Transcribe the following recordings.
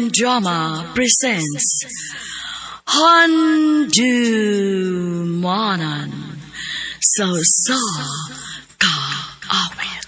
Drama presents Handumanan sa Kaawit.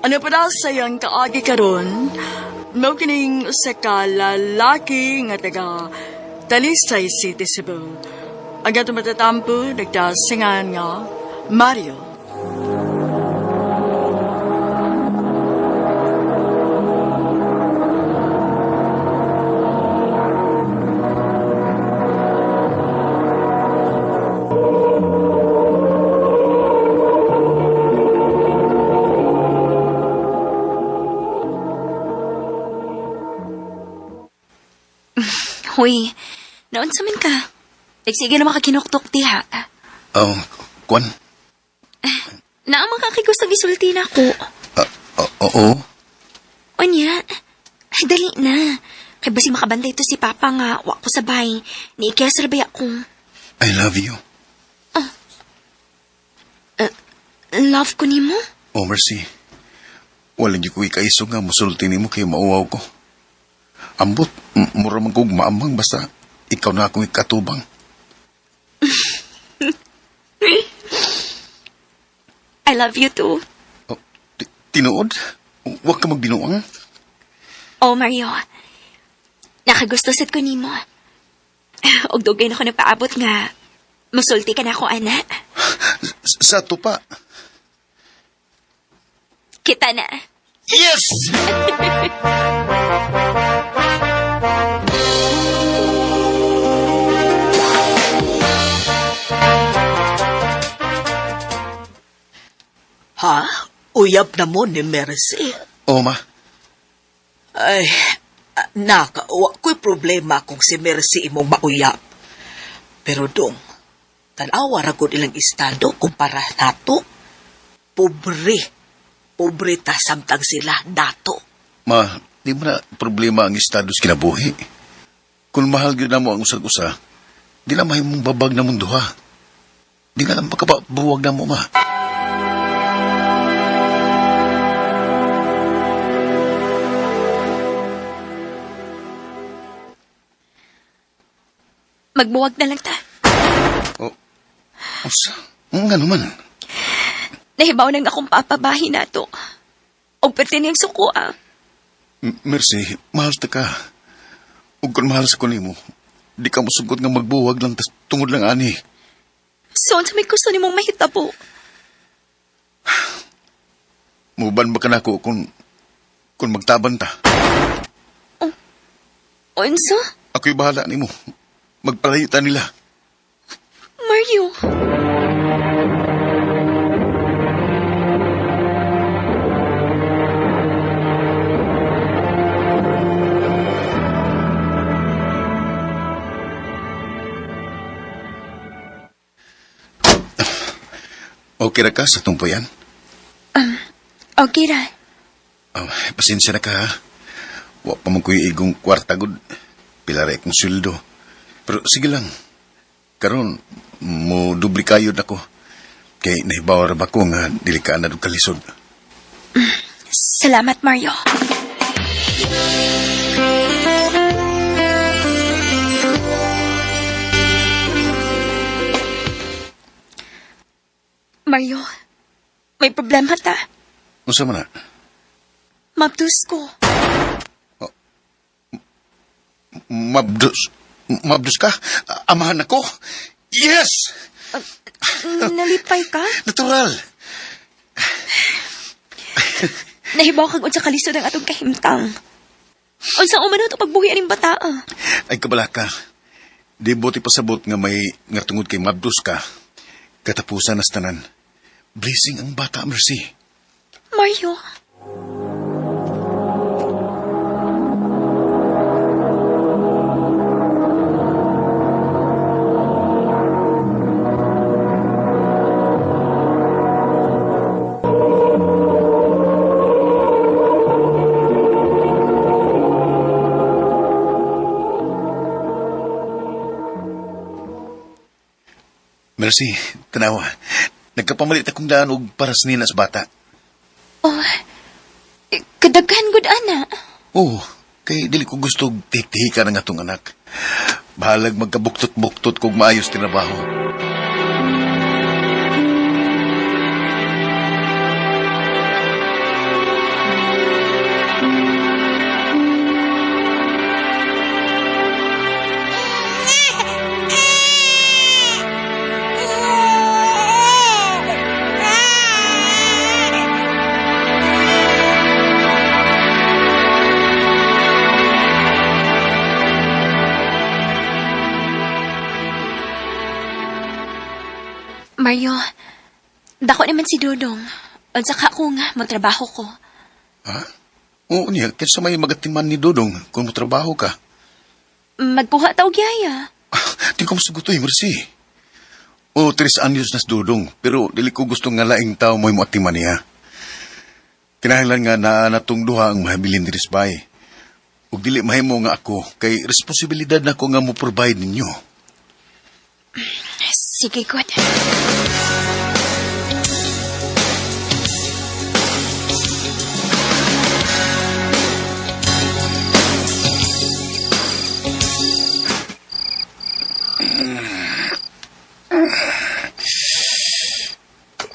Ano pa daw sayang kaagi karon? Mao kining usa ka lalaki nga taga Talisay City, Cebu. Ang atong matatampo nagdasingan nga Mario. Hoy, naunsa man ka? Sige na makakinuktok diha. Oh, Kwan? Naamang kakigustong isulti na ako. Oo. Onya, dali na. Kay basi makabantay to si Papa nga, wa ko sabay. Ni ikesarbay ako. I love you. Love ko ni mo? Oh, Mercy. Wala niyo ko ikaiso nga musulti ni mo kaya mauwaw ko. Ambot, mura man kong maamang basta ikaw na akong ikatubang. I love you too. Oh, tinuod? Huwag ka magbinuang. Oh, Mario. Nakagusto sad ko ni mo. Og dugay na ko nagpaabot nga. Musulti ka na ako, ana. Sa tupa. Kita na. Yes! Ha? Uyab na mo ni Mercy. Oh, ma. Ay, wa ko'y problema kung si Mercy imong mauyab. Pero dong, tanawa ragod ilang estado kumpara nato. Pobre ta samtang sila dato. Ma, di mo na problema ang estados kinabuhi. Kung mahal gyud na mo ang usag-usa, di na may mong babag na mundo ha. Di na lang makapabuwag na mo, ma. Magbuwag na lang ta. Oh, usa? Nga naman. Nahibaw na nga akong papabahin na to. O perti niyang suko, ah. Mercy, mahal ta ka. Ug kung mahal sa kunimo, di ka musugot nga magbuwag lang tas tungod lang ani. So, sa may gusto ni mong mahitabo. Muban ba ka na ako kung magtaban ta? O, inso? Ako'y bahala nimo. Magpalayo ta nila. Mario. Okay ra ka sa tumpuyan? Okay ra. Oh, pasensya na ka ha. Wa pa man ko'y igong kwarta gud. Pilare kong sweldo. Pero sige lang. Karon mo dubli kayod ako. Kay nahibaw ra ba ko nga dilikaan na dug kalisod. Salamat, Mario. Mario, may problema ta. Unsa man na? Mabdus ko. Mabdus ka? Amahan ako? Yes! Nalipay ka? Natural! Nahibaw kag unsa kalisod ang atong kahimtang. Unsa umano to pagbuhi aning bata? Ay kabala ka. Di buti pasabot nga may nga tungod kay mabdus ka. Katapusan nas tanan. Blessing ang bata, Mercy. Mario. Mercy, tanawa. Nagkapamalit akong daan og paras nila sa bata. Kadaghan gud ana. Oh, kay dili ko gusto tihtihi ka ng atong anak. Bahalag magkabuktot-buktot kung maayos tinabaho. Mario, dako naman si Dodong. Unsa ka ko nga, magtrabaho ko. Ha? Oo niya, kinsa may magatiman ni Dodong kung trabaho ka. Magpuha taw gyaya. Di ko masugutoy, Mercy. O, 3 anyos nas Dodong, pero dili ko gusto nga laing tao mo'y moatiman niya. Kinahanglan nga na natong duha ang mahabilin diri sa bahay. Ug dili mahimo nga ako, kay responsibilidad na ko nga mo provide ninyo. Sige, good.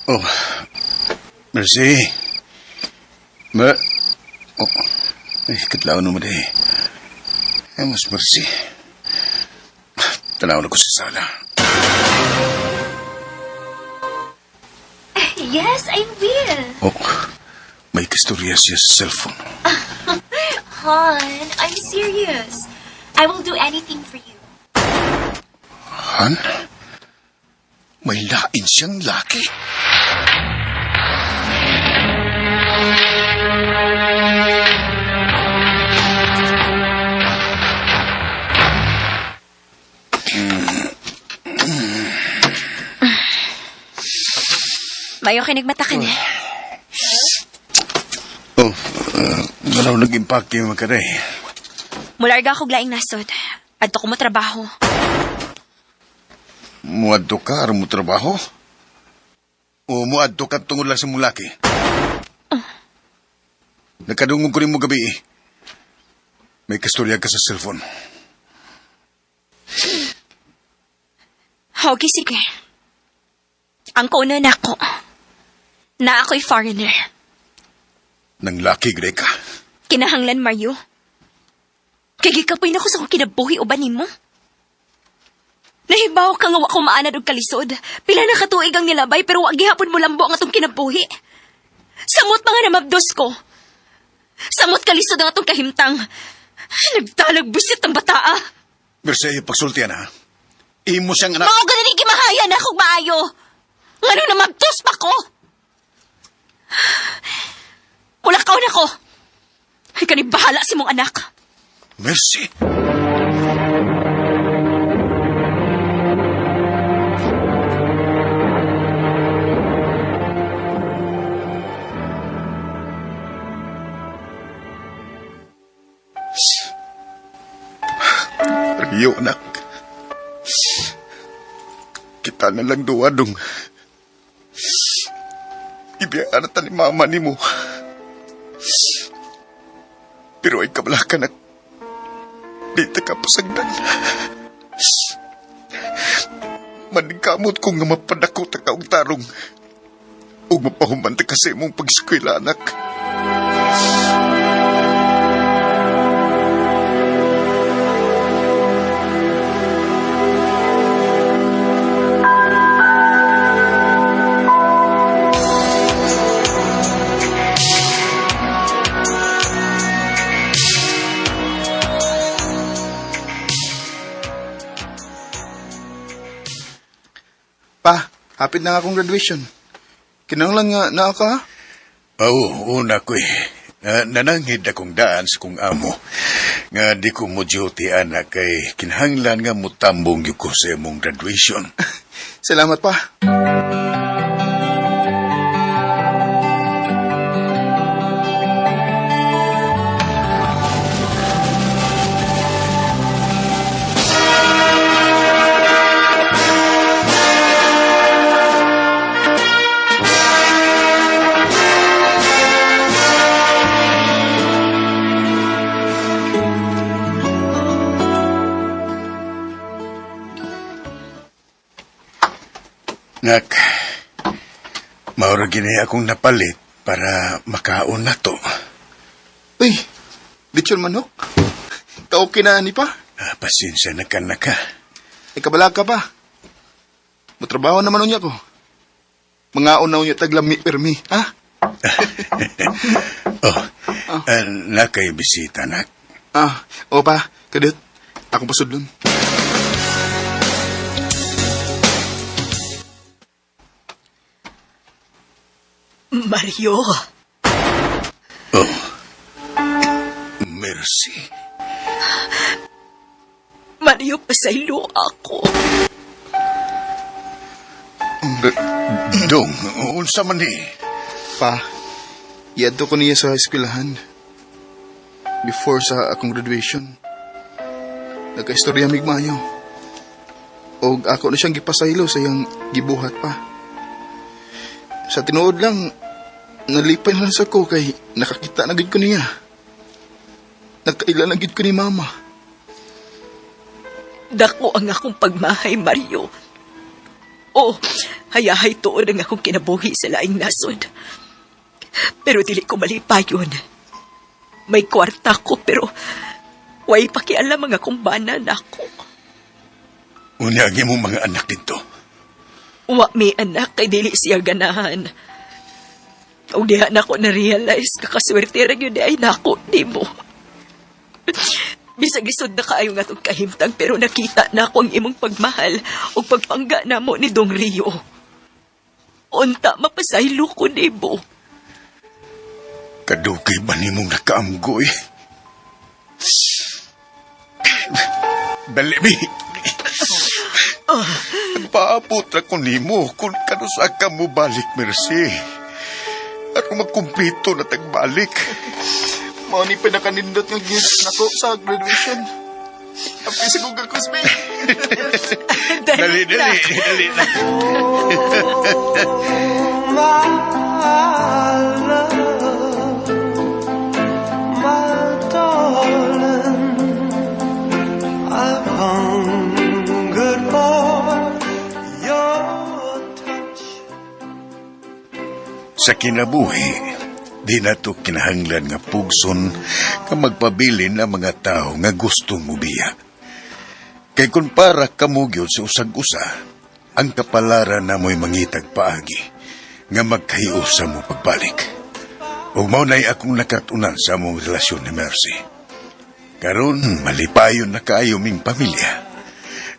Oh, Mercy. Oh, ay, katlaw naman eh. Ay, mas Mercy. Tanaw na ko sa sala. Yes, I will. Oh, may kastorya siya sa cellphone. Han, I'm serious. I will do anything for you. Han? May lain siyang laki. Mayo kinigmata ka na. Oh, galaw nag-impact yung makaday. Mularga ako glaing nasod. Adto ko mo trabaho. Muadto ka, aram mo trabaho? O muadto ka tungod lang sa mulaki? Nakadungog ko rin mo gabi eh. May kastorya ka sa cellphone. Okay, sige. Ang kauna na ako. Na ako'y foreigner. Nang laki, Greka. Kinahanglan, Mario. Kagikapoy na ko sa kong kinabuhi o banin mo. Nahibaw ka nga wa ko maanad og kalisod. Pila na katuig ang nilabay pero wag gihapon mo lambo ang atong kinabuhi. Samot mga namabdos ko. Samot kalisod ang atong kahimtang. Nagtalag busit ang bataa. Bersay, pagsultian ha. Imo siyang anak... Mao ganun gimahayan na akong maayo. Ngano namabdos pa ko? Mulakaw na ko. Ay kanibahala si mong anak. Mercy. Rio, anak. Kita na lang duwadong. Ibiyaan ni mama ni mo. Pero ay kabala ka na. Di ka pasagdan. Maningkamot ko nga mapadako ta kaong tarong. O mapahuman ta kasi mong pag-eskwela, anak. Pa, hapit na nga akong graduation. Kinahanglan nga naa ka, ha? Oo, una ko eh. Nanangid akong daan sa kong amo. Nga di ko mo duty, anak, kay kinahanglan nga mutambong yung ko sa imong graduation. Salamat, pa. Nak, maura gini akong napalit para makaon na to. Uy, lechon manok? Ka-okay na ni pa? Pasensya na ka na ka. Ikabalag ka pa. Matrabaho naman unya ko. Mga unaw niya taglami permi, ha? Nakay bisita, nak. O pa, kadit. Akong pasudlon. Mario, Mercy. Mario, pasaylo ako. Dong, unsa man ni? Pa, yadto ko niya sa eskwelahan. Before sa akong graduation. Nagka-istorya migmayo. O ako na siyang gipasaylo sa iyang gibuhat pa. Sa tinuod lang, nalipay na lang sa ko kay nakakita na gid ko niya. Nagkaila na gid ko ni mama. Dako ang akong pagmahay, Mario. O, hayahay tuon ang akong kinabuhi sa laing nasod. Pero dili ko malipayon. May kwarta ko pero way pakialam ang akong bana nako. Unyagi mo mga anak dito. Wa may anak kay dili siya ganahan. O diha na ko na-realize kakaswerte ra gyud ay nako nimo. Bisag lisod na kaayo nga itong kahimtang pero nakita na ako ang imong pagmahal o pagpangga na mo ni Dong Rio. Unta mapasaylo ko nimo. Kadugay ba ni mong nakaamgoy? Dali, mi. Paabot na ko ni mo kung kanusa ka mo balik, Mercy. At kung magkumpleto na tagbalik. Mao ni pinakanindot nga gift nako sa graduation. Apil sa Google Cosme. Dali na. Sa kinabuhi, di na to kinahanglan nga pugson ka magpabilin ang mga tao nga gusto mo biya. Kay kung para kamugyo sa usag-usa, ang kapalaran na mo'y mangitag paagi nga magkahiusa mo pagbalik. Ug mao nay akong nakatunan sa among relasyon ni Mercy. Karon malipayon na kaayo ming pamilya.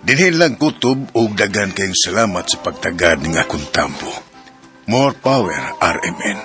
Dinhin lang kutob ug daghan kayong salamat sa pagtagad ng akong tampo. More power, RMN.